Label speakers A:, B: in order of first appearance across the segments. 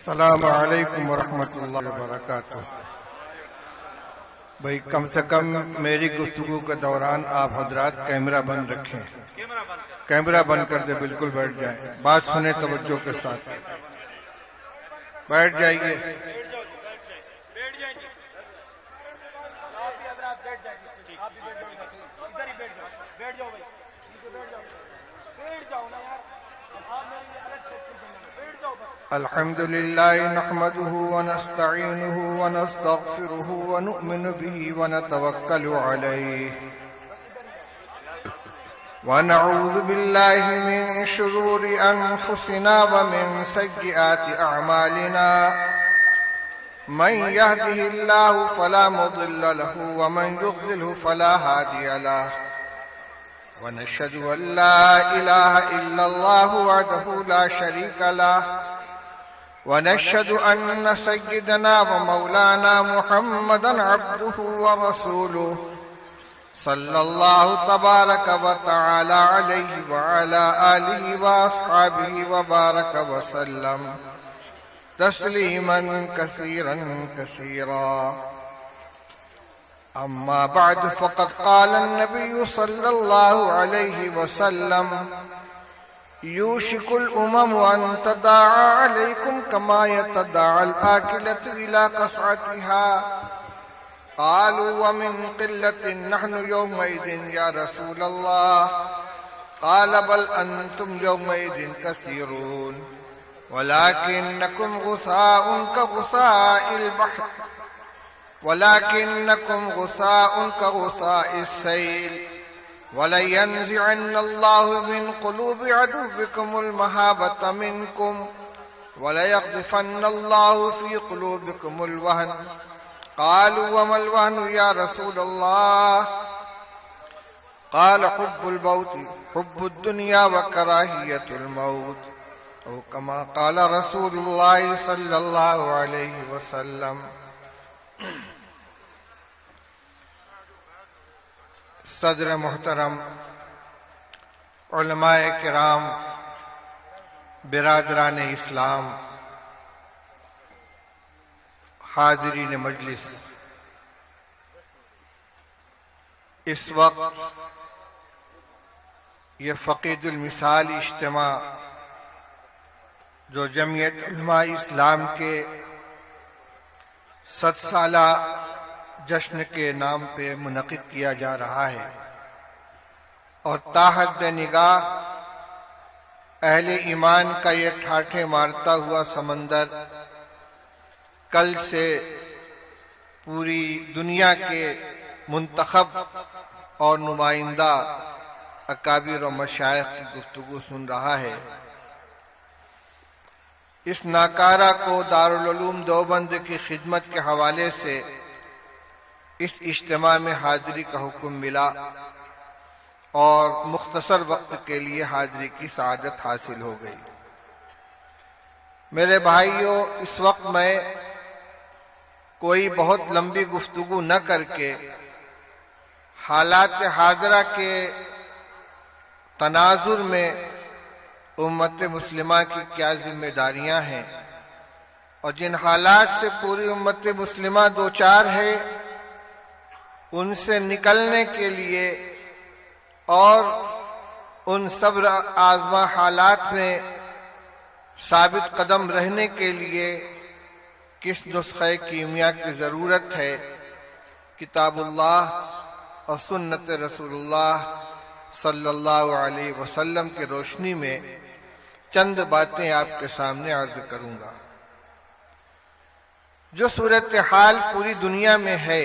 A: السلام علیکم ورحمۃ اللہ وبرکاتہ۔ بھائی کم سے کم میری گفتگو کے دوران آپ حضرات کیمرہ بند رکھیں، کیمرہ بند کر دے، بالکل بیٹھ جائیں، بات سنیں توجہ کے ساتھ، بیٹھ جائیے۔ الحمد لله نحمده ونستعينه ونستغفره ونؤمن به ونتوكل عليه ونعوذ بالله من شرور أنفسنا ومن سيئات أعمالنا من يهده الله فلا مضل له ومن يضلله فلا هادي له ونشهد أن لا إله إلا الله وحده لا شريك له ونشهد أن سيدنا ومولانا محمدا عبده ورسوله صلى الله تبارك وتعالى عليه وعلى آله وأصحابه وبارك وسلم تسليما كثيرا كثيرا. أما بعد فقد قال النبي صلى الله عليه وسلم يوشك الأمم أن تداعى عليكم كما يتداعى الآكلة إلى قصعتها. قالوا ومن قلة نحن يومئذ يا رسول الله؟ قال بل أنتم يومئذ كثيرون ولكنكم غثاء كغثاء البحر السيل ولينزعن الله من قلوب عدوكم المهابة منكم وليقذفن الله في قلوبكم الوهن. قالوا وما الوهن يا رسول الله؟ قال حب الدنيا وكراهية الموت، أو كما قال رسول الله صلى الله عليه وسلم. صدر محترم، علماء کرام، برادران اسلام، حاضرین مجلس، اس وقت یہ فقید المثال اجتماع جو جمعیت علماء اسلام کے 100 سالہ جشن کے نام پہ منعقد کیا جا رہا ہے، اور تاحد نگاہ اہل ایمان کا یہ ٹھاٹھے مارتا ہوا سمندر کل سے پوری دنیا کے منتخب اور نمائندہ اکابر و مشائخ کی گفتگو سن رہا ہے. اس ناکارہ کو دارالعلوم دیوبند کی خدمت کے حوالے سے اس اجتماع میں حاضری کا حکم ملا اور مختصر وقت کے لیے حاضری کی سعادت حاصل ہو گئی. میرے بھائیوں، اس وقت میں کوئی بہت لمبی گفتگو نہ کر کے حالات حاضرہ کے تناظر میں امت مسلمہ کی کیا ذمہ داریاں ہیں اور جن حالات سے پوری امت مسلمہ دوچار ہے ان سے نکلنے کے لیے اور ان صبر آزما حالات میں ثابت قدم رہنے کے لیے کس نسخہ کیمیا کی ضرورت ہے، کتاب اللہ اور سنت رسول اللہ صلی اللہ علیہ وسلم کی روشنی میں چند باتیں آپ کے سامنے عرض کروں گا. جو صورتحال پوری دنیا میں ہے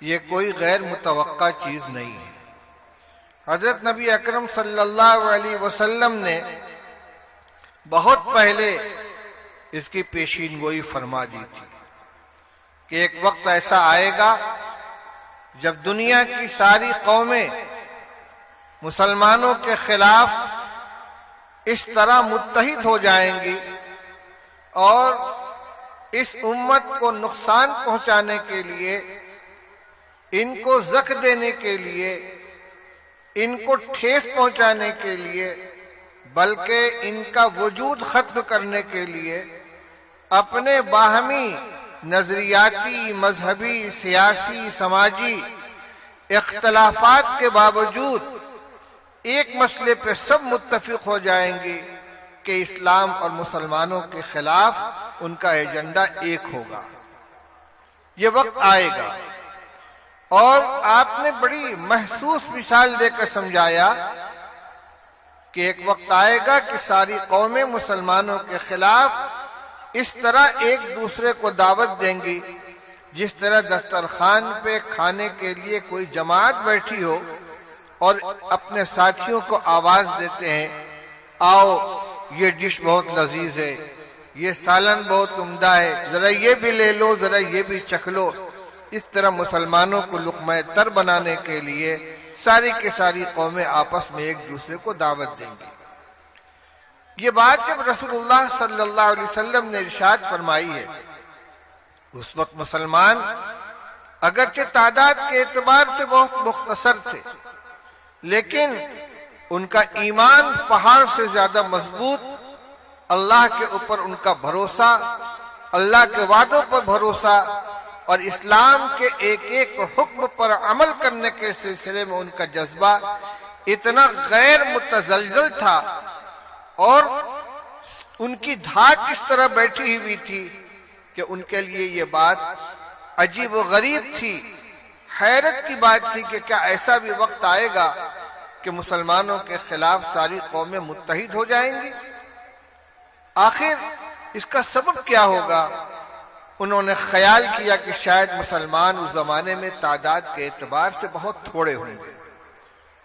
A: یہ کوئی غیر متوقع چیز نہیں ہے. حضرت نبی اکرم صلی اللہ علیہ وسلم نے بہت پہلے اس کی پیشین گوئی فرما دی تھی کہ ایک وقت ایسا آئے گا جب دنیا کی ساری قومیں مسلمانوں کے خلاف اس طرح متحد ہو جائیں گی اور اس امت کو نقصان پہنچانے کے لیے، ان کو زخ دینے کے لیے، ان کو ٹھیس پہنچانے کے لیے، بلکہ ان کا وجود ختم کرنے کے لیے اپنے باہمی نظریاتی، مذہبی، سیاسی، سماجی اختلافات کے باوجود ایک مسئلے پہ سب متفق ہو جائیں گے کہ اسلام اور مسلمانوں کے خلاف ان کا ایجنڈا ایک ہوگا۔ یہ وقت آئے گا، اور آپ نے بڑی محسوس مثال دے کر سمجھایا کہ ایک وقت آئے گا کہ ساری قومیں مسلمانوں کے خلاف اس طرح ایک دوسرے کو دعوت دیں گی جس طرح دسترخوان پہ کھانے کے لیے کوئی جماعت بیٹھی ہو اور اپنے ساتھیوں کو آواز دیتے ہیں، آؤ یہ ڈش بہت لذیذ ہے، یہ سالن بہت عمدہ ہے، ذرا یہ بھی لے لو، ذرا یہ بھی چکھ لو۔ اس طرح مسلمانوں کو لقمہ تر بنانے کے لیے ساری کی ساری قومیں آپس میں ایک دوسرے کو دعوت دیں گی۔ یہ بات جب رسول اللہ صلی اللہ علیہ وسلم نے ارشاد فرمائی ہے، اس وقت مسلمان اگرچہ تعداد کے اعتبار سے بہت مختصر تھے، لیکن ان کا ایمان پہاڑ سے زیادہ مضبوط، اللہ کے اوپر ان کا بھروسہ، اللہ کے وعدوں پر بھروسہ، اور اسلام کے ایک ایک حکم پر عمل کرنے کے سلسلے میں ان کا جذبہ اتنا غیر متزلزل تھا، اور ان کی دھاک اس طرح بیٹھی ہوئی تھی کہ ان کے لیے یہ بات عجیب و غریب تھی، حیرت کی بات تھی کہ کیا ایسا بھی وقت آئے گا کہ مسلمانوں کے خلاف ساری قومیں متحد ہو جائیں گی؟ آخر اس کا سبب کیا ہوگا؟ انہوں نے خیال کیا کہ شاید مسلمان اس زمانے میں تعداد کے اعتبار سے بہت تھوڑے ہوں گے۔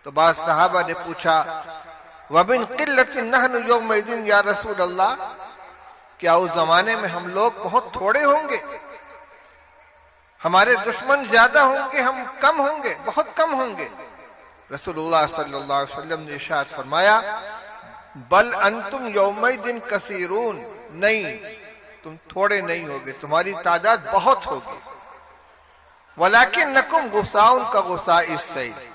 A: تو بعض صحابہ نے پوچھا، وَمِن قِلَّةٍ نَحْنُ يَوْمَئِذٍ یا رسول اللہ، کیا اس زمانے میں ہم لوگ بہت تھوڑے ہوں گے؟ ہمارے دشمن زیادہ ہوں گے، ہم کم ہوں گے، بہت کم ہوں گے؟ رسول اللہ صلی اللہ علیہ وسلم نے ارشاد فرمایا، بل انتم یومئذ کثیرون، نہیں، تم تھوڑے نہیں ہوگے، تمہاری تعداد بہت ہوگی۔ وَلَكِنَّكُمْ غُثَاءٌ كَغُثَاءِ السَّيْلِ،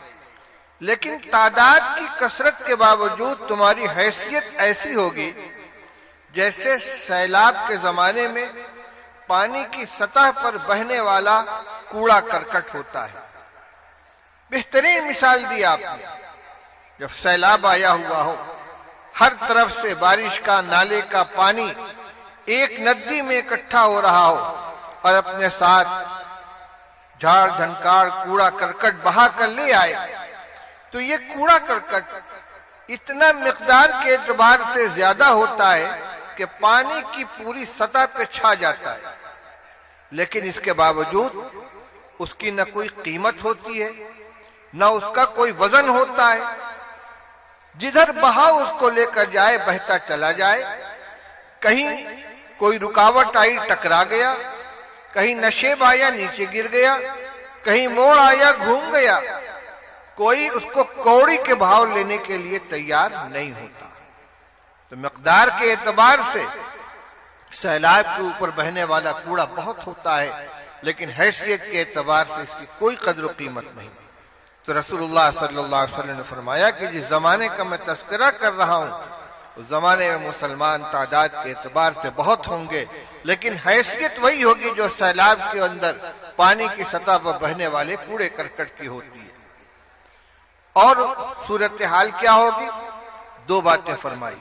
A: لیکن تعداد کی کثرت کے باوجود تمہاری حیثیت ایسی ہوگی جیسے سیلاب کے زمانے میں پانی کی سطح پر بہنے والا کوڑا کرکٹ ہوتا ہے۔ بہترین مثال دی آپ نے، جب سیلاب آیا ہوا ہو، ہر طرف سے بارش کا، نالے کا پانی ایک ندی میں اکٹھا ہو رہا ہو، اور اپنے ساتھ جھاڑ جھنکار کوڑا کرکٹ بہا کر لے آئے، تو یہ کوڑا کرکٹ اتنا مقدار کے اعتبار سے زیادہ ہوتا ہے کہ پانی کی پوری سطح پہ چھا جاتا ہے، لیکن اس کے باوجود اس کی نہ کوئی قیمت ہوتی ہے، نہ اس کا کوئی وزن ہوتا ہے۔ جدھر بہاؤ اس کو لے کر جائے بہتا چلا جائے، کہیں کوئی رکاوٹ آئی ٹکرا گیا، کہیں نشیب آیا نیچے گر گیا، کہیں موڑ آیا گھوم گیا، کوئی اس کو کوڑی کے بھاؤ لینے کے لیے تیار نہیں ہوتا۔ تو مقدار کے اعتبار سے سیلاب کے اوپر بہنے والا کوڑا بہت ہوتا ہے، لیکن حیثیت کے اعتبار سے اس کی کوئی قدر و قیمت نہیں۔ تو رسول اللہ صلی اللہ علیہ وسلم نے فرمایا کہ جس زمانے کا میں تذکرہ کر رہا ہوں، اس زمانے میں مسلمان تعداد کے اعتبار سے بہت ہوں گے، لیکن حیثیت وہی ہوگی جو سیلاب کے اندر پانی کی سطح پر بہنے والے کوڑے کرکٹ کی ہوتی ہے۔ اور صورتحال کیا ہوگی؟ دو باتیں فرمائی،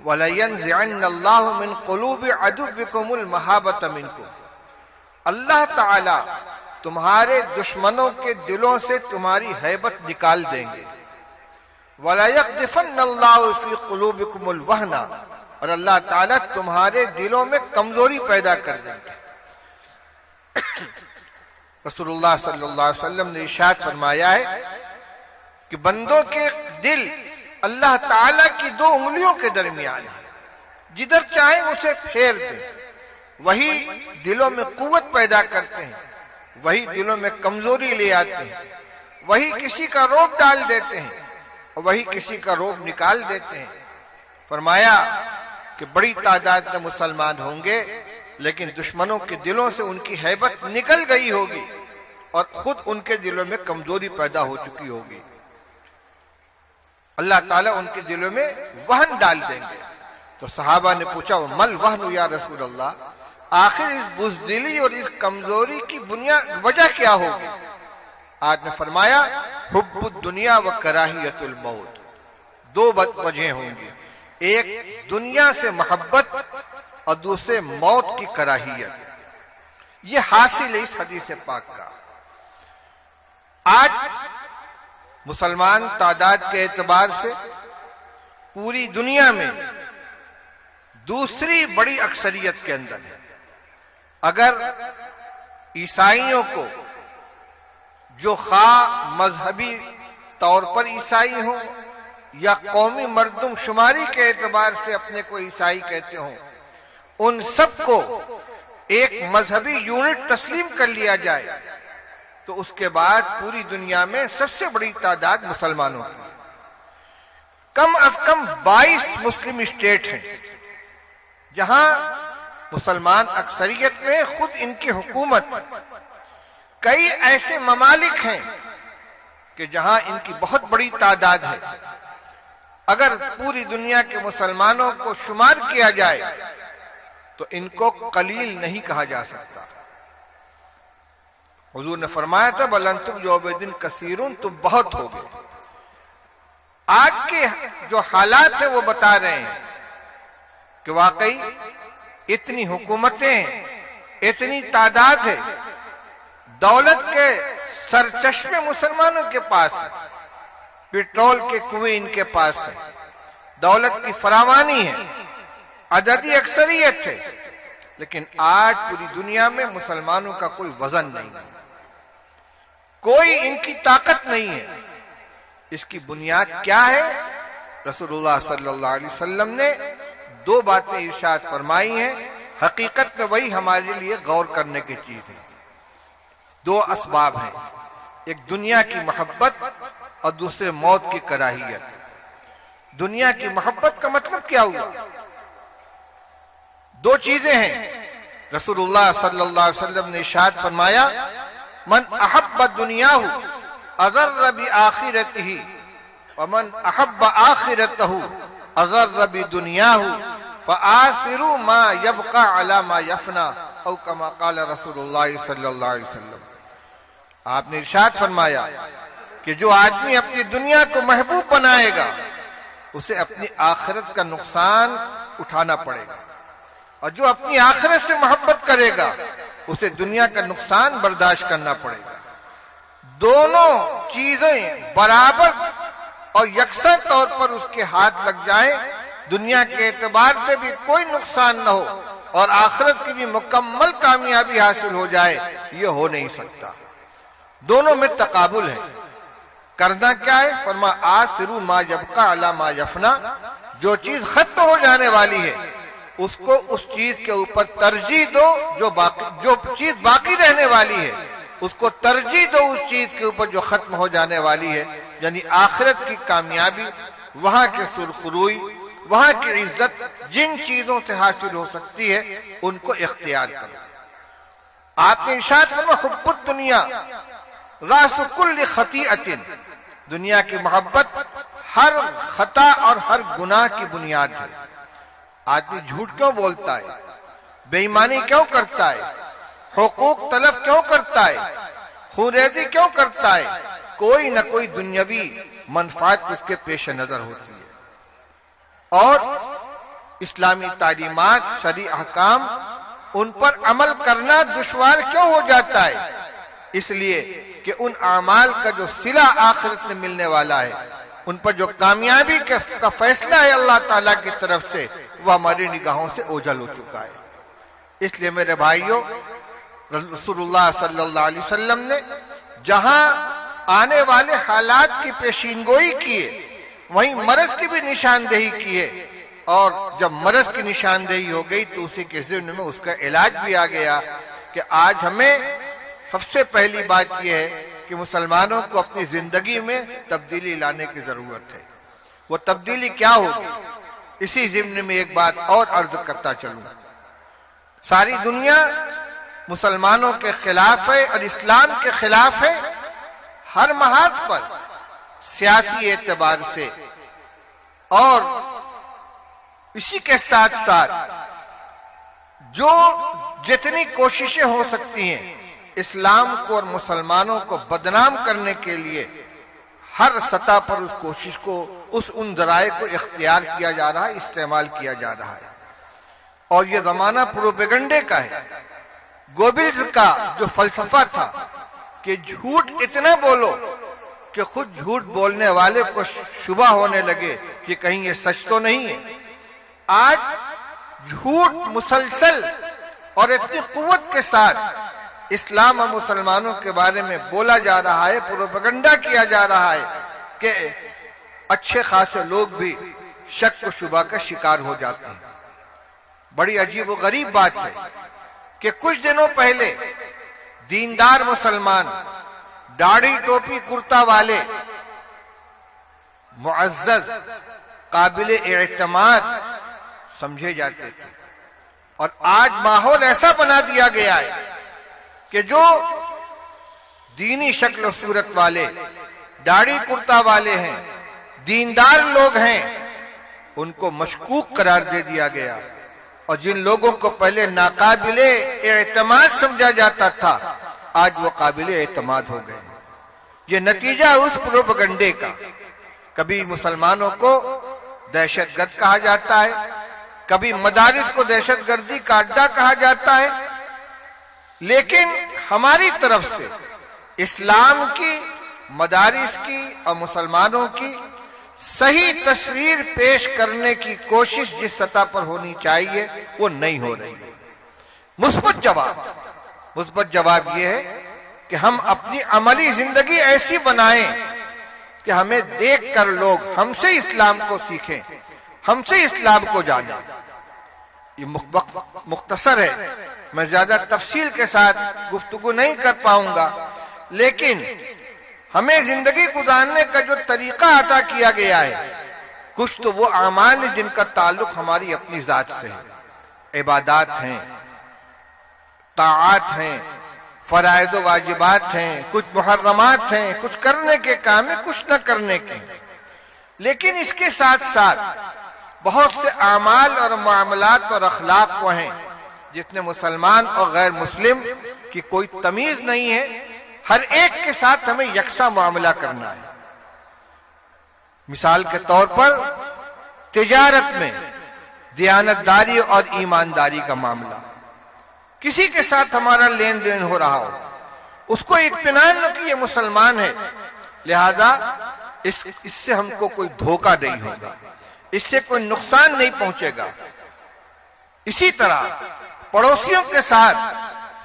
A: وَلَيَنزِعَنَّ اللَّهُ مِن قُلُوبِ عَدُوِّكُمُ الْمَحَابَّةَ مِنكُمْ، اللہ تعالی تمہارے دشمنوں کے دلوں سے تمہاری ہیبت نکال دیں گے۔ وَلَيَقْذِفَنَّ اللَّهُ فِي قُلُوبِكُمُ الْوَهْنَ، اور اللہ تعالیٰ تمہارے دلوں میں کمزوری پیدا کر دیں گے۔ رسول اللہ صلی اللہ علیہ وسلم نے ارشاد فرمایا ہے کہ بندوں کے دل اللہ تعالیٰ کی دو انگلیوں کے درمیان ہے، جدھر چاہیں اسے پھیر دیں، وہی دلوں میں قوت پیدا کرتے ہیں، وہی دلوں میں کمزوری لے آتے ہیں، وہی کسی کا روب ڈال دیتے ہیں اور وہی کسی کا روب نکال دیتے ہیں۔ فرمایا کہ بڑی تعداد میں مسلمان ہوں گے، لیکن دشمنوں کے دلوں سے ان کی ہیبت نکل گئی ہوگی اور خود ان کے دلوں میں کمزوری پیدا ہو چکی ہوگی۔ اللہ تعالیٰ ان کے دلوں میں وہن ڈال دیں گے۔ تو تو صحابہ نے پوچھا مل وہن یا رسول اللہ، آخر اس بزدلی اور اس کمزوری کی وجہ کیا ہوگی؟ آپ نے فرمایا حب الدنیا و کراہیت الموت، دو وجہیں ہوں گی، ایک دنیا سے محبت اور دوسرے موت کی کراہیت۔ یہ حاصل ہے اس حدیث پاک کا۔ آج مسلمان تعداد کے اعتبار سے پوری دنیا میں دوسری بڑی اکثریت کے اندر ہے۔ اگر عیسائیوں کو، جو خواہ مذہبی طور پر عیسائی ہوں یا قومی مردم شماری کے اعتبار سے اپنے کو عیسائی کہتے ہوں، ان سب کو ایک مذہبی یونٹ تسلیم کر لیا جائے تو اس کے بعد پوری دنیا میں سب سے بڑی تعداد مسلمانوں کی۔ کم از کم 22 مسلم اسٹیٹ ہیں جہاں مسلمان اکثریت میں خود ان کی حکومت۔ کئی ایسے ممالک ہیں کہ جہاں ان کی بہت بڑی تعداد ہے۔ اگر پوری دنیا کے مسلمانوں کو شمار کیا جائے تو ان کو قلیل نہیں کہا جا سکتا۔ حضور نے فرمایا تھا بل انتم یومئذ کثیرون، تم بہت ہوگے۔ آج کے جو حالات ہیں وہ بتا رہے ہیں کہ واقعی اتنی حکومتیں، اتنی تعداد ہے، دولت کے سرچشمے مسلمانوں کے پاس ہیں، پیٹرول کے کنویں ان کے پاس ہیں، دولت کی فراوانی ہے، عددی اکثریت ہے، لیکن آج پوری دنیا میں مسلمانوں کا کوئی وزن نہیں ہے، کوئی ان کی طاقت نہیں ہے۔ اس کی بنیاد کیا ہے؟ رسول اللہ صلی اللہ علیہ وسلم نے دو باتیں ارشاد فرمائی ہیں، حقیقت میں وہی ہمارے لیے غور کرنے کی چیز ہے۔ دو اسباب ہیں، ایک دنیا کی محبت اور دوسرے موت کی کراہیت۔ دنیا کی محبت کا مطلب کیا ہوا؟ دو چیزیں ہیں۔ رسول اللہ صلی اللہ علیہ وسلم نے ارشاد فرمایا من احب دنیاہ اضر بآخرتہ ومن احب آخرتہ اضر بدنیاہ فآثروا ما يبقى على ما يفنى او كما قال رسول اللہ صلی اللہ علیہ وسلم۔ آپ نے ارشاد فرمایا کہ جو آدمی اپنی دنیا کو محبوب بنائے گا اسے اپنی آخرت کا نقصان اٹھانا پڑے گا، اور جو اپنی آخرت سے محبت کرے گا اسے دنیا کا نقصان برداشت کرنا پڑے گا۔ دونوں چیزیں برابر اور یکساں طور پر اس کے ہاتھ لگ جائیں، دنیا کے اعتبار سے بھی کوئی نقصان نہ ہو اور آخرت کی بھی مکمل کامیابی حاصل ہو جائے، یہ ہو نہیں سکتا۔ دونوں میں تقابل ہے۔ کرنا کیا ہے؟ فرما آثروا ما یبقى علی ما یفنى، جو چیز ختم ہو جانے والی ہے اس کو اس چیز کے اوپر ترجیح دو، جو چیز باقی رہنے والی ہے اس کو ترجیح دو اس چیز کے اوپر جو ختم ہو جانے والی ہے، یعنی آخرت کی کامیابی، وہاں کے سرخروئی، وہاں کی عزت جن چیزوں سے حاصل ہو سکتی ہے ان کو اختیار کرو۔ آپ نے ارشاد فرمایا حب الدنیا راس کل خطیئۃ، دنیا کی محبت ہر خطا اور ہر گناہ کی بنیاد ہے۔ آدمی جھوٹ کیوں بولتا ہے؟ بے ایمانی کیوں کرتا ہے؟ حقوق طلب کیوں کرتا ہے؟ خونریزی کیوں کرتا ہے؟ کوئی نہ کوئی دنیاوی منفعت اس کے پیش نظر ہوتی ہے۔ اور اسلامی تعلیمات، شرعی احکام، ان پر عمل کرنا دشوار کیوں ہو جاتا ہے؟ اس لیے کہ ان اعمال کا جو صلہ آخرت میں ملنے والا ہے، ان پر جو کامیابی کا فیصلہ ہے اللہ تعالیٰ کی طرف سے، وہ ہماری نگاہوں سے اوجھل ہو چکا ہے۔ اس لیے میرے بھائیوں، رسول اللہ صلی اللہ علیہ وسلم نے جہاں آنے والے حالات کی پیشین گوئی کی ہے، وہیں مرض کی بھی نشاندہی کی ہے، اور جب مرض کی نشاندہی ہو گئی تو اسی کے ضمن میں اس کا علاج بھی آ گیا کہ آج ہمیں سب سے پہلی بات یہ ہے کہ مسلمانوں کو اپنی زندگی میں تبدیلی لانے کی ضرورت ہے۔ وہ تبدیلی کیا ہوگی؟ اسی ضمن میں ایک بات اور عرض کرتا چلوں۔ ساری دنیا مسلمانوں کے خلاف ہے اور اسلام کے خلاف ہے، ہر محاذ پر، سیاسی اعتبار سے اور اسی کے ساتھ ساتھ جو جتنی کوششیں ہو سکتی ہیں اسلام کو اور مسلمانوں کو بدنام کرنے کے لیے ہر سطح پر اس کوشش کو ان ذرائع کو اختیار کیا جا رہا ہے، استعمال کیا جا رہا ہے۔ اور یہ زمانہ پروپیگنڈے کا ہے۔ گوبلز کا جو فلسفہ تھا کہ جھوٹ اتنا بولو کہ خود جھوٹ بولنے والے کو شبہ ہونے لگے کہ کہیں یہ سچ تو نہیں ہے، آج جھوٹ مسلسل اور اتنی قوت کے ساتھ اسلام اور مسلمانوں کے بارے میں بولا جا رہا ہے، پروپیگنڈا کیا جا رہا ہے کہ اچھے خاصے لوگ بھی شک و شبہ کا شکار ہو جاتے ہیں۔ بڑی عجیب و غریب بات ہے کہ کچھ دنوں پہلے دیندار مسلمان داڑھی ٹوپی کرتا والے معزز قابل اعتماد سمجھے جاتے تھے، اور آج ماحول ایسا بنا دیا گیا ہے کہ جو دینی شکل و صورت والے داڑھی کرتا والے ہیں، دیندار لوگ ہیں، ان کو مشکوک قرار دے دیا گیا، اور جن لوگوں کو پہلے ناقابل اعتماد سمجھا جاتا تھا آج وہ قابل اعتماد ہو گئے۔ یہ نتیجہ اس پروپیگنڈے کا۔ کبھی مسلمانوں کو دہشت گرد کہا جاتا ہے، کبھی مدارس کو دہشت گردی کا اڈا کہا جاتا ہے، لیکن ہماری طرف سے اسلام کی، مدارس کی اور مسلمانوں کی صحیح تصویر پیش کرنے کی کوشش جس سطح پر ہونی چاہیے وہ نہیں ہو رہی ہے۔ مثبت جواب یہ ہے کہ ہم اپنی عملی زندگی ایسی بنائیں کہ ہمیں دیکھ کر لوگ ہم سے اسلام کو سیکھیں، ہم سے اسلام کو جانیں۔ یہ مختصر ہے، میں زیادہ تفصیل کے ساتھ گفتگو نہیں کر پاؤں گا، لیکن ہمیں زندگی گزارنے کا جو طریقہ عطا کیا گیا ہے، کچھ تو وہ اعمال ہیں جن کا تعلق ہماری اپنی ذات سے ہے، عبادات ہیں، طاعات ہیں، فرائض و واجبات ہیں، کچھ محرمات ہیں، کچھ کرنے کے کام ہیں، کچھ نہ کرنے کے، لیکن اس کے ساتھ ساتھ بہت سے اعمال اور معاملات اور اخلاق وہ ہیں جس میں مسلمان اور غیر مسلم کی کوئی تمیز نہیں ہے، ہر ایک کے ساتھ ہمیں یکساں معاملہ کرنا ہے۔ مثال کے طور پر تجارت میں دیانتداری اور ایمانداری کا معاملہ، کسی کے ساتھ ہمارا لین دین ہو رہا ہو، اس کو اطمینان نہ کہ یہ مسلمان ہے، لہذا اس سے ہم کو کوئی دھوکہ نہیں ہوگا، اس سے کوئی نقصان نہیں پہنچے گا۔ اسی طرح پڑوسیوں کے ساتھ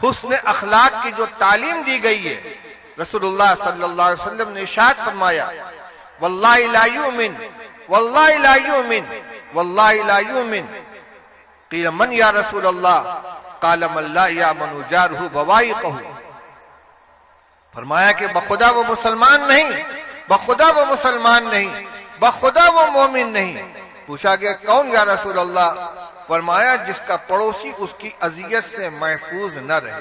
A: حسن اخلاق کی جو تعلیم دی گئی ہے، رسول اللہ صلی اللہ علیہ وسلم نے ارشاد فرمایا، واللہ لا یؤمن واللہ لا یؤمن واللہ لا یؤمن، قیل من یا رسول اللہ، قال من لا یامن جارہ بوائقہ، فرمایا کہ بخدا وہ مسلمان نہیں، بخدا وہ مسلمان نہیں، بخدا وہ مومن نہیں۔ پوچھا گیا کون یا رسول اللہ؟ فرمایا جس کا پڑوسی اس کی اذیت سے محفوظ نہ رہے۔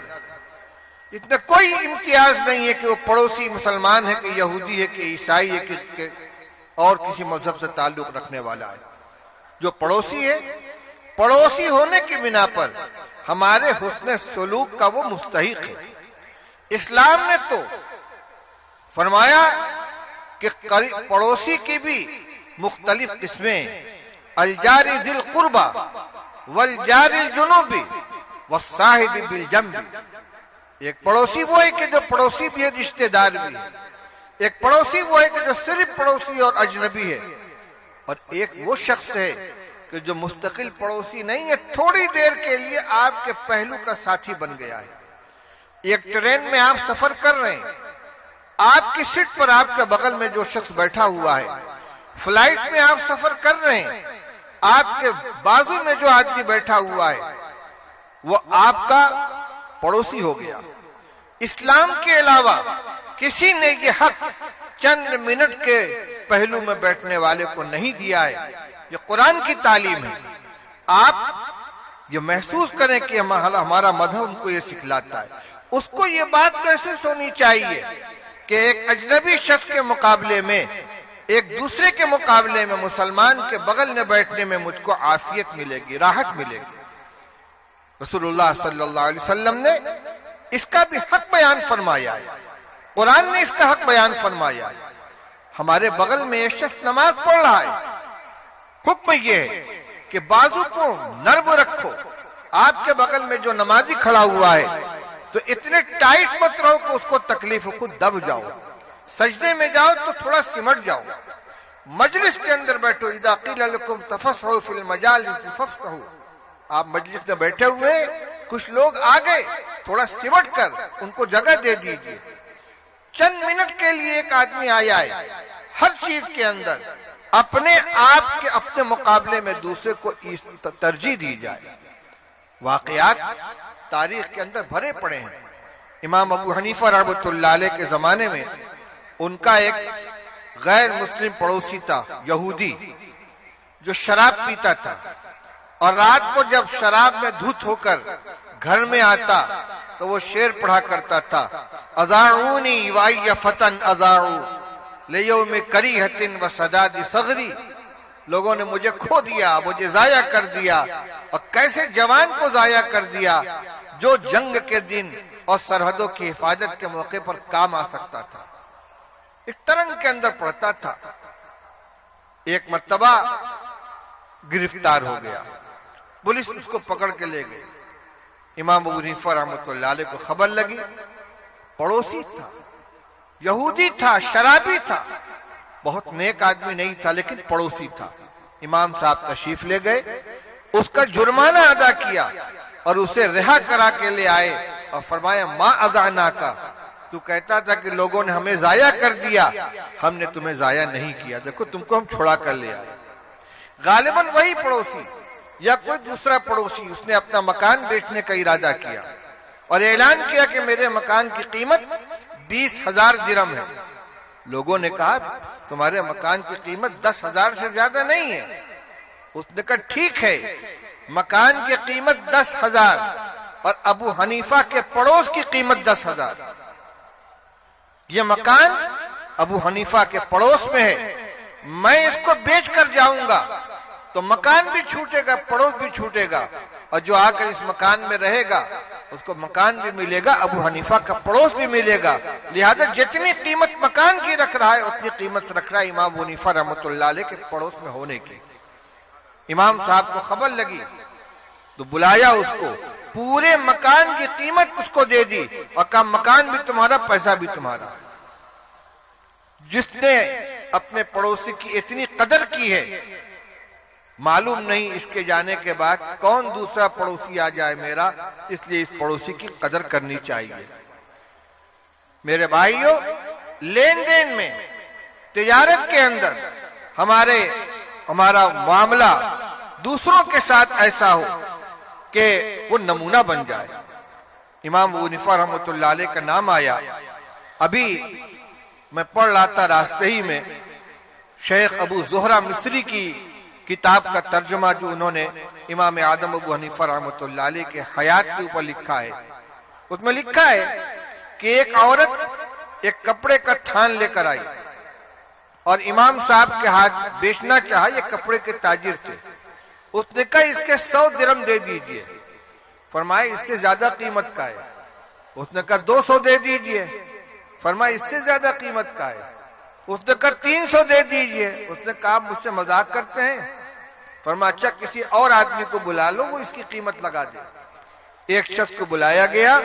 A: اتنا کوئی امتیاز نہیں ہے کہ وہ پڑوسی مسلمان ہے کہ یہودی ہے کہ عیسائی ہے کہ اور کسی مذہب سے تعلق رکھنے والا ہے، جو پڑوسی ہے، پڑوسی ہونے کی بنا پر ہمارے حسن سلوک کا وہ مستحق ہے۔ اسلام نے تو فرمایا کہ پڑوسی کی بھی مختلف قسمیں، الجار ذی القربى والجار الجنوبی والصاحب بالجنب۔ ایک پڑوسی وہ ہے کہ جو پڑوسی بھی ہے، رشتہ دار بھی ہے، ایک پڑوسی وہ ہے کہ جو صرف پڑوسی اور اجنبی ہے، اور ایک وہ شخص ہے کہ جو مستقل پڑوسی نہیں ہے، تھوڑی دیر کے لیے آپ کے پہلو کا ساتھی بن گیا ہے۔ ایک ٹرین میں آپ سفر کر رہے ہیں، آپ کی سیٹ پر آپ کے بغل میں جو شخص بیٹھا ہوا ہے، فلائٹ میں آپ سفر کر رہے ہیں، آپ کے بازو میں جو آدمی بیٹھا ہوا ہے وہ آپ کا پڑوسی ہو گیا۔ اسلام کے علاوہ کسی نے یہ حق چند منٹ کے پہلو میں بیٹھنے والے کو نہیں دیا ہے، یہ قرآن کی تعلیم ہے۔ آپ یہ محسوس کریں کہ ہمارا مذہب ان کو یہ سکھلاتا ہے، اس کو یہ بات محسوس ہونی چاہیے کہ ایک اجنبی شخص کے مقابلے میں ایک دوسرے کے مقابلے میں مسلمان کے بغل میں بیٹھنے میں مجھ کو عافیت ملے گی، راحت ملے گی۔ رسول اللہ صلی اللہ علیہ وسلم نے اس کا بھی حق بیان فرمایا ہے، قرآن نے اس کا حق بیان فرمایا ہے۔ ہمارے بغل میں ایک شخص نماز پڑھ رہا ہے، حکم یہ ہے کہ بازو کو نرم رکھو۔ آپ کے بغل میں جو نمازی کھڑا ہوا ہے تو اتنے ٹائٹ مت رہو کہ اس کو تکلیف ہو، خود دب جاؤ۔ سجدے میں جاؤ تو تھوڑا سمٹ جاؤ۔ مجلس کے اندر بیٹھو، اذا قیل لکم تفصحوا فی المجالس فافصحوا۔ آپ مجلس میں بیٹھے ہوئے، کچھ لوگ آگے، تھوڑا سمٹ کر ان کو جگہ دے دیجیے۔ چند منٹ کے لیے ایک آدمی آیا ہے، ہر چیز کے اندر اپنے آپ کے اپنے مقابلے میں دوسرے کو ترجیح دی جائے۔ واقعات تاریخ کے اندر بھرے پڑے ہیں۔ امام ابو حنیفہ رحمۃ اللہ علیہ کے زمانے میں ان کا ایک غیر مسلم پڑوسی تھا، یہودی، جو شراب پیتا تھا، اور رات کو جب شراب میں دھت ہو کر گھر میں آتا تو وہ شعر پڑھا کرتا تھا، اذاعونی وای فتن اذاعو لیوم کریہۃ وسداد صغری۔ لوگوں نے مجھے کھو دیا، مجھے ضائع کر دیا، اور کیسے جوان کو ضائع کر دیا جو جنگ کے دن اور سرحدوں کی حفاظت کے موقع پر کام آ سکتا تھا۔ ایک ترنگ کے اندر پڑتا تھا، ایک مرتبہ گرفتار ہو گیا، پولیس اس کو پکڑ کے لے گئی۔ امام ابو حنیفہ رحمۃ اللہ علیہ کو خبر لگی، پڑوسی تھا، یہودی تھا، شرابی تھا، بہت نیک آدمی نہیں تھا لیکن پڑوسی تھا۔ امام صاحب تشریف لے گئے، اس کا جرمانہ ادا کیا اور اسے رہا کرا کے لے آئے اور فرمایا ما اذعناکا، تو کہتا تھا کہ لوگوں نے ہمیں ضائع کر دیا، ہم نے تمہیں ضائع نہیں کیا، دیکھو تم کو ہم چھڑا کر لے آئے۔ غالباً وہی پڑوسی یا کوئی دوسرا پڑوسی، اس نے اپنا مکان بیچنے کا ارادہ کیا اور اعلان کیا کہ میرے مکان کی قیمت 20,000 درہم ہے۔ لوگوں نے کہا تمہارے مکان کی قیمت 10,000 سے زیادہ نہیں ہے۔ اس نے کہا ٹھیک ہے، مکان کی قیمت 10,000 اور ابو حنیفہ کے پڑوس کی قیمت 10,000۔ یہ مکان ابو حنیفہ کے پڑوس میں ہے، میں اس کو بیچ کر جاؤں گا تو مکان بھی چھوٹے گا، پڑوس بھی چھوٹے گا، اور جو آ کر اس مکان میں رہے گا اس کو مکان بھی ملے گا، ابو حنیفہ کا پڑوس بھی ملے گا، لہذا جتنی قیمت مکان کی رکھ رہا ہے اتنی قیمت رکھ رہا ہے امام ابو حنیفہ رحمۃ اللہ علیہ کے پڑوس میں ہونے کی۔ امام صاحب کو خبر لگی تو بلایا اس کو، پورے مکان کی قیمت اس کو دے دی اور کہا مکان بھی تمہارا، پیسہ بھی تمہارا۔ جس نے اپنے پڑوسی کی اتنی قدر کی ہے، معلوم نہیں اس کے جانے کے بعد کون دوسرا پڑوسی آ جائے میرا، اس لیے اس پڑوسی کی قدر کرنی چاہیے۔ میرے بھائیوں، لین دین میں، تجارت کے اندر ہمارا معاملہ دوسروں کے ساتھ ایسا ہو کہ وہ نمونہ بن جائے۔ امام ابو حنیفہ رحمۃ اللہ علیہ کا نام آیا۔ ابھی میں پڑھ رہا تھا راستے ہی میں شیخ ابو زہرہ مصری کی کتاب کا ترجمہ جو انہوں نے امام اعظم ابو حنیفہ رحمۃ اللہ علیہ کے حیات کے اوپر لکھا ہے، اس میں لکھا ہے کہ ایک عورت ایک کپڑے کا تھان لے کر آئی اور امام صاحب کے ہاتھ بیچنا چاہا، یہ کپڑے کے تاجر تھے۔ اس نے کہا اس کے 100 درہم دے دیجئے۔ فرمایا اس سے زیادہ قیمت کا ہے۔ اس نے کہا 200 دے دیجئے۔ فرمایا اس سے زیادہ قیمت کا ہے۔ اس نے کہا 300 دے دیجئے۔ اس نے کہا مجھ سے مذاق کرتے ہیں؟ فرمایا اچھا کسی اور آدمی کو بلا لو، وہ اس کی قیمت لگا دے۔ ایک شخص کو بلایا گیا،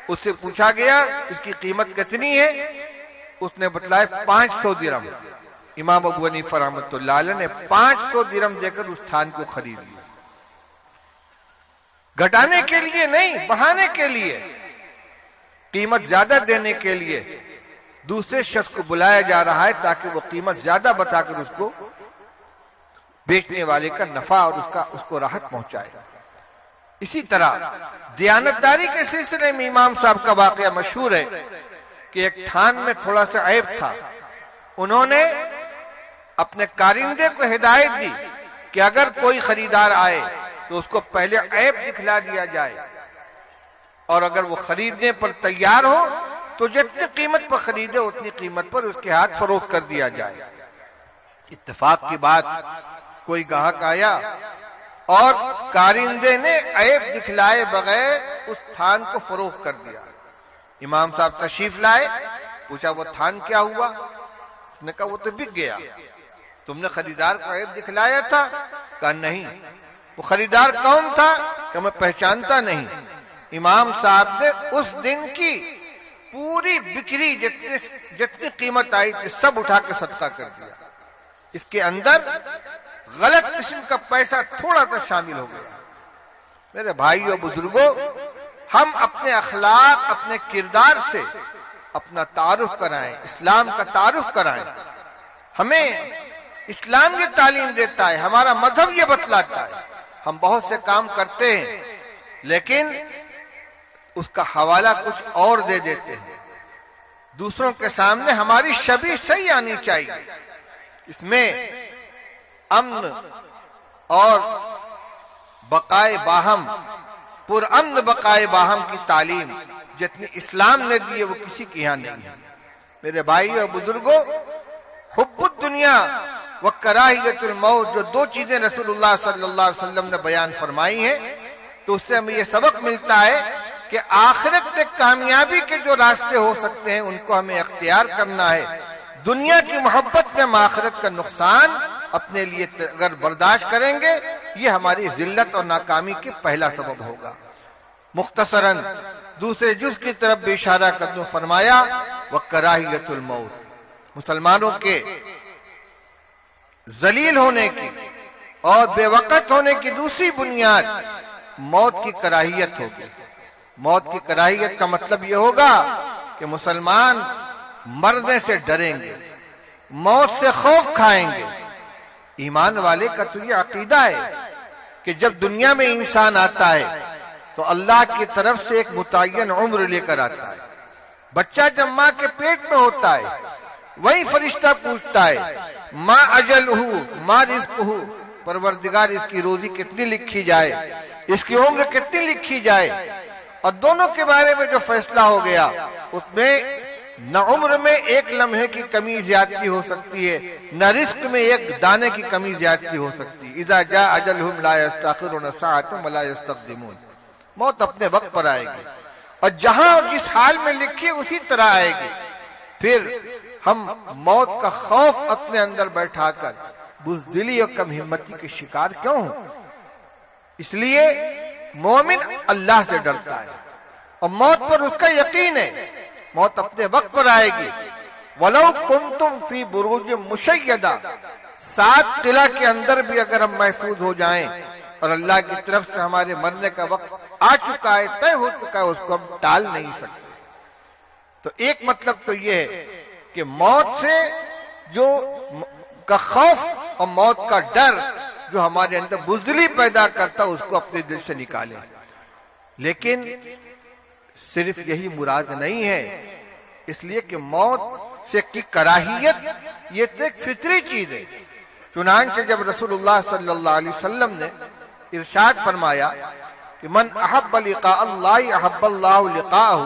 A: اس سے پوچھا گیا اس کی قیمت کتنی ہے؟ اس نے بتلایا 500 درہم۔ امام ابو حنیفہ رحمۃ اللہ علیہ نے 500 درہم دے کر اس تھان کو خرید لیا۔ گھٹانے کے لیے نہیں، بڑھانے کے لیے، قیمت زیادہ دینے کے لیے دوسرے شخص کو بلایا جا رہا ہے تاکہ وہ قیمت زیادہ بتا کر اس کو بیچنے والے کا نفع اور اس کو راحت پہنچائے۔ اسی طرح دیانتداری کے سلسلے میں امام صاحب کا واقعہ مشہور ہے کہ ایک تھان میں تھوڑا سا عیب تھا۔ انہوں نے اپنے کارندے کو ہدایت دی کہ اگر کوئی خریدار آئے تو اس کو پہلے عیب دکھلا دیا جائے، اور اگر وہ خریدنے پر تیار ہو تو جتنی قیمت پر خریدے اتنی قیمت پر اس کے ہاتھ فروخت کر دیا جائے۔ اتفاق کی بات، کوئی گاہک آیا اور کارندے نے عیب دکھلائے بغیر اس تھان کو فروخت کر دیا۔ امام صاحب تشریف لائے، پوچھا وہ تھان کیا ہوا؟ اس نے کہا وہ تو بک گیا، تم نے خریدار کو عیب دکھلایا تھا؟ کہا نہیں۔ وہ خریدار کون تھا؟ کہ میں پہچانتا نہیں۔ امام صاحب نے اس دن کی پوری بکری جتنی قیمت آئی تھی سب اٹھا کے صدقہ کر دیا۔ اس کے اندر غلط قسم کا پیسہ تھوڑا سا شامل ہو گیا۔ میرے بھائیو بزرگوں، ہم اپنے اخلاق، اپنے کردار سے اپنا تعارف کرائیں، اسلام کا تعارف کرائیں۔ ہمیں اسلام یہ تعلیم دیتا ہے، ہمارا مذہب یہ بتلاتا ہے۔ ہم بہت سے کام کرتے ہیں لیکن اس کا حوالہ کچھ اور دے دیتے ہیں۔ دوسروں کے سامنے ہماری شبیہ صحیح آنی چاہیے۔ اس میں امن اور بقائے باہم، پرامن بقائے باہم کی تعلیم جتنی اسلام نے دی ہے وہ کسی کے یہاں نہیں ہے۔ میرے بھائیو اور بزرگوں، حب الدنیا و کراہیت الموت، جو دو چیزیں رسول اللہ صلی اللہ علیہ وسلم نے بیان فرمائی ہیں، تو اس سے ہمیں یہ سبق ملتا ہے کہ آخرت میں کامیابی کے جو راستے ہو سکتے ہیں ان کو ہمیں اختیار کرنا ہے۔ دنیا کی محبت میں آخرت کا نقصان اپنے لیے اگر برداشت کریں گے، یہ ہماری ذلت اور ناکامی کی پہلا سبب ہوگا۔ مختصراً دوسرے جز کی طرف بھی اشارہ کرتے فرمایا وَكَرَاهِيَةُ الْمَوْتِ، مسلمانوں کے ذلیل ہونے کی اور بے وقت ہونے کی دوسری بنیاد موت کی کراہیت ہوگی۔ موت کی کراہیت کا مطلب یہ ہوگا کہ مسلمان مرنے سے ڈریں گے، موت سے خوف کھائیں گے۔ ایمان والے کا تو یہ عقیدہ ہے کہ جب دنیا میں انسان آتا ہے تو اللہ کی طرف سے ایک متعین عمر لے کر آتا ہے۔ بچہ جب ماں کے پیٹ میں ہوتا ہے وہی فرشتہ پوچھتا ہے ما اجلہ ما رزقہ، پروردگار اس کی روزی کتنی لکھی جائے، اس کی عمر کتنی لکھی جائے۔ اور دونوں کے بارے میں جو فیصلہ ہو گیا اس میں نہ عمر میں ایک لمحے کی کمی زیادتی ہو سکتی ہے، نہ رزق میں ایک دانے کی کمی زیادتی ہو سکتی ہے۔ اذا جاء اجلہم لا یستأخرون ساعۃ ولا یستقدمون، موت اپنے وقت پر آئے گی اور جہاں اور جس حال میں لکھی اسی طرح آئے گی۔ پھر ہم موت کا خوف اپنے اندر بیٹھا کر بزدلی اور کم ہمتی کے شکار کیوں ہوں؟ اس لیے مومن اللہ سے ڈرتا ہے اور موت پر اس کا یقین ہے، موت اپنے وقت پر آئے گی۔ وَلَوْ كُنْتُمْ فِي بُرُوجٍ مُشَيَّدَةٍ، 7 قلعہ کے اندر بھی اگر ہم محفوظ ہو جائیں اور اللہ کی طرف سے ہمارے مرنے کا وقت آ چکا ہے، طے ہو چکا ہے، اس کو ہم ٹال نہیں سکتے۔ تو ایک مطلب تو یہ ہے کہ موت سے جو کا خوف اور موت کا ڈر جو ہمارے اندر بزدلی پیدا کرتا اس کو اپنے دل سے نکالیں۔ لیکن صرف یہی مراد نہیں ہے، اس لیے کہ موت سے کی کراہیت یہ تو ایک فطری چیز ہے۔ چنانچہ جب رسول اللہ صلی اللہ علیہ وسلم نے ارشاد فرمایا کہ من احب لقاء اللہ احب اللہ لقاءہ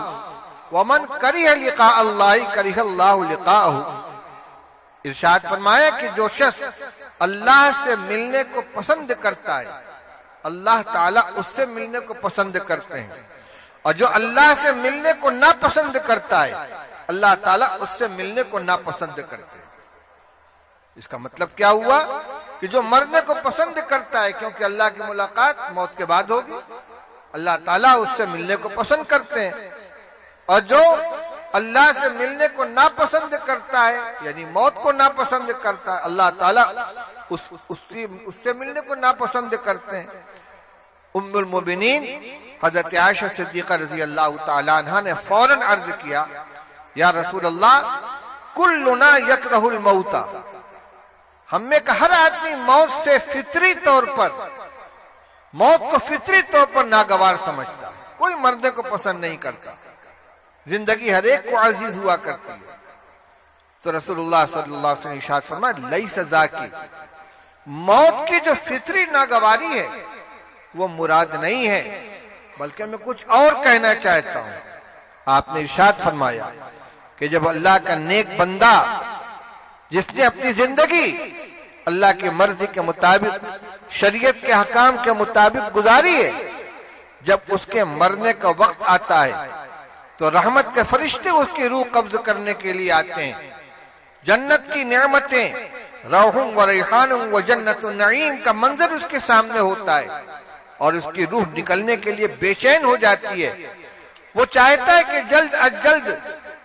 A: ومن کرہ لقاء اللہ کرہ اللہ لقاءہ، ارشاد فرمایا کہ جو شخص اللہ سے ملنے کو پسند کرتا ہے اللہ تعالیٰ اس سے ملنے کو پسند کرتے ہیں، اور جو اللہ سے ملنے کو ناپسند کرتا ہے اللہ تعالیٰ اس سے ملنے کو ناپسند کرتے ہیں۔ اس کا مطلب کیا ہوا کہ جو مرنے کو پسند کرتا ہے کیونکہ اللہ کی ملاقات موت کے بعد ہوگی، اللہ تعالیٰ اس سے ملنے کو پسند کرتے ہیں، اور جو اللہ سے ملنے کو ناپسند کرتا ہے یعنی موت کو ناپسند کرتا ہے اللہ تعالیٰ اس سے ملنے کو ناپسند کرتے ہیں۔ ام المؤمنین حضرت عائشہ صدیقہ رضی اللہ تعالی عنہا نے فوراً عرض کیا یا رسول اللہ کلنا یکرہ الموت، ہم میں کہ ہر آدمی موت سے فطری طور پر موت کو فطری طور پر ناگوار سمجھتا، کوئی مرنے کو پسند نہیں کرتا، زندگی ہر ایک کو عزیز ہوا کرتی ہے۔ تو رسول اللہ صلی اللہ علیہ وسلم ارشاد فرمایا لیس ذاکی، موت کی جو فطری ناگواری ہے وہ مراد نہیں ہے بلکہ میں کچھ اور کہنا چاہتا ہوں۔ آپ نے ارشاد فرمایا کہ جب اللہ کا نیک بندہ جس نے اپنی زندگی اللہ کی مرضی کے مطابق، شریعت کے حکام کے مطابق گزاری ہے۔ جب اس کے مرنے کا وقت آتا ہے تو رحمت کے فرشتے اس کی روح قبض کرنے کے لیے آتے ہیں۔ جنت کی نعمتیں، روح و ریحان و جنت النعیم کا منظر اس کے سامنے ہوتا ہے اور اس کی روح نکلنے کے لیے بے چین ہو جاتی ہے۔ وہ چاہتا ہے کہ جلد از جلد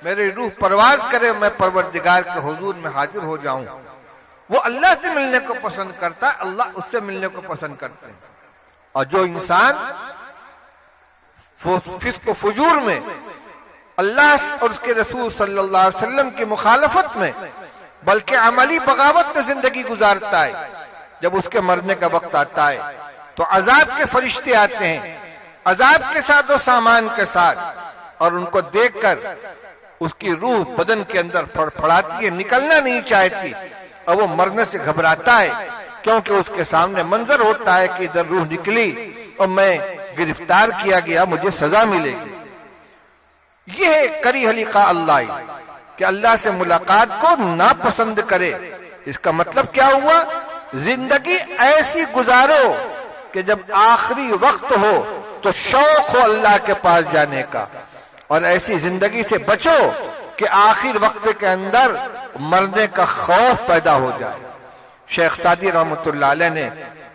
A: میری روح پرواز کرے، میں پروردگار کے حضور میں حاضر ہو جاؤں۔ وہ اللہ سے ملنے کو پسند کرتا ہے، اللہ اس سے ملنے کو پسند کرتے ہیں۔ اور جو انسان فسق و فجور میں، اللہ اور اس کے رسول صلی اللہ علیہ وسلم کی مخالفت میں، بلکہ عملی بغاوت میں زندگی گزارتا ہے، جب اس کے مرنے کا وقت آتا ہے تو عذاب کے فرشتے آتے ہیں، عذاب کے ساتھ و سامان کے ساتھ، اور ان کو دیکھ کر اس کی روح بدن کے اندر پھڑپھڑاتی ہے، نکلنا نہیں چاہتی، اور وہ مرنے سے گھبراتا ہے، کیونکہ اس کے سامنے منظر ہوتا ہے کہ ادھر روح نکلی اور میں گرفتار کیا گیا، مجھے سزا ملے گی۔ یہ ہے کریہ لقاء اللہ، کہ اللہ سے ملاقات کو ناپسند کرے۔ اس کا مطلب کیا ہوا؟ زندگی ایسی گزارو کہ جب آخری وقت ہو تو شوق ہو اللہ کے پاس جانے کا، اور ایسی زندگی سے بچو کہ آخر وقت کے اندر مرنے کا خوف پیدا ہو جائے۔ شیخ سعدی رحمۃ اللہ علیہ نے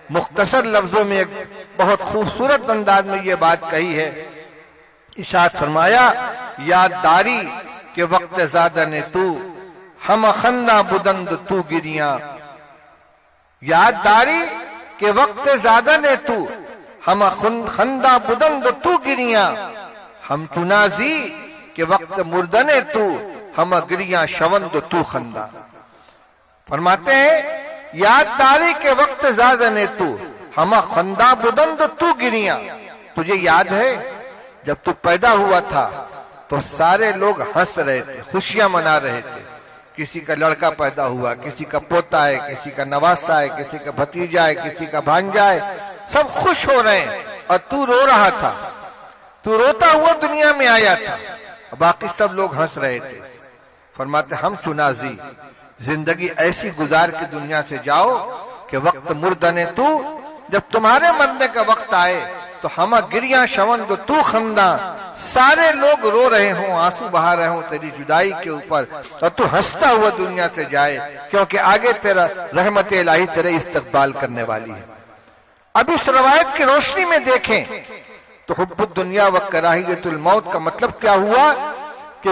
A: مختصر لفظوں میں ایک بہت خوبصورت انداز میں یہ بات کہی ہے۔ ارشاد فرمایا، یاد داری کہ وقت زادہ نے تو ہم خندہ بدند تو گریاں، یاد داری کہ وقت زادہ نے تو ہم خندہ بدند تو گریاں، ہم چنازی کہ وقت مردنے تو ہم گریاں شوند تو خندہ۔ فرماتے ہیں یاد داری کے وقت زادہ نے تو ہم خندہ بدند تو گریاں۔ تجھے یاد ہے جب تو پیدا ہوا تھا تو سارے لوگ ہنس رہے تھے، خوشیاں منا رہے تھے، کسی کا لڑکا پیدا ہوا، کسی کا پوتا ہے، کسی کا نواسا ہے، کسی کا بھتیجا ہے، کسی کا بھانجا ہے، سب خوش ہو رہے ہیں، اور تو رو رہا تھا، تو روتا ہوا دنیا میں آیا تھا، باقی سب لوگ ہنس رہے تھے۔ فرماتے ہم چنازی، زندگی ایسی گزار کے دنیا سے جاؤ کہ وقت مردنے تو، جب تمہارے مرنے کا وقت آئے تو ہم گریاں شوند تو خندہ، سارے لوگ رو رہے ہوں، آنسو بہا رہے ہوں تیری جدائی کے اوپر، اور تو ہنستا ہوا دنیا سے جائے، کیونکہ آگے تیرا رحمت الہی تیرے استقبال کرنے والی ہے۔ اب اس روایت کی روشنی میں دیکھیں تو حب الدنیا و کراہیت الموت کا مطلب کیا ہوا؟ کہ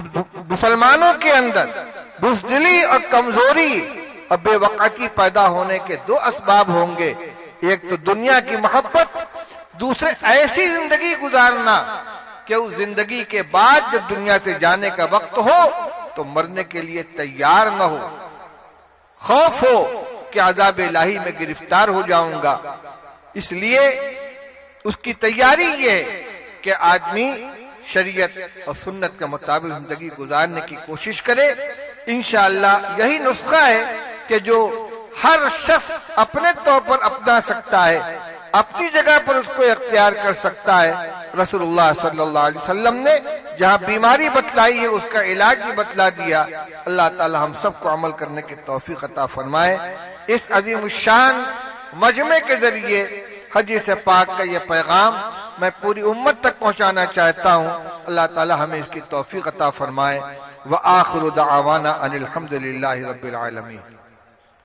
A: مسلمانوں کے اندر بزدلی اور کمزوری اور بے وقتی پیدا ہونے کے دو اسباب ہوں گے، ایک تو دنیا کی محبت، دوسرے ایسی زندگی گزارنا کہ اس زندگی کے بعد جب دنیا سے جانے کا وقت ہو تو مرنے کے لیے تیار نہ ہو، خوف ہو کہ عذاب الہی میں گرفتار ہو جاؤں گا۔ اس لیے اس کی تیاری یہ ہے کہ آدمی شریعت اور سنت کے مطابق زندگی گزارنے کی کوشش کرے۔ انشاءاللہ یہی نسخہ ہے کہ جو ہر شخص اپنے طور پر اپنا سکتا ہے، اپنی جگہ پر اس کو اختیار کر سکتا ہے۔ رسول اللہ صلی اللہ علیہ وسلم نے جہاں بیماری بتلائی ہے اس کا علاج بھی بتلا دیا۔ اللہ تعالی ہم سب کو عمل کرنے کی توفیق عطا فرمائے۔ اس عظیم الشان مجمع کے ذریعے حدیث پاک کا یہ پیغام میں پوری امت تک پہنچانا چاہتا ہوں۔ اللہ تعالی ہمیں اس کی توفیق عطا فرمائے۔ وآخر دعوانا ان الحمد للہ رب العالمین۔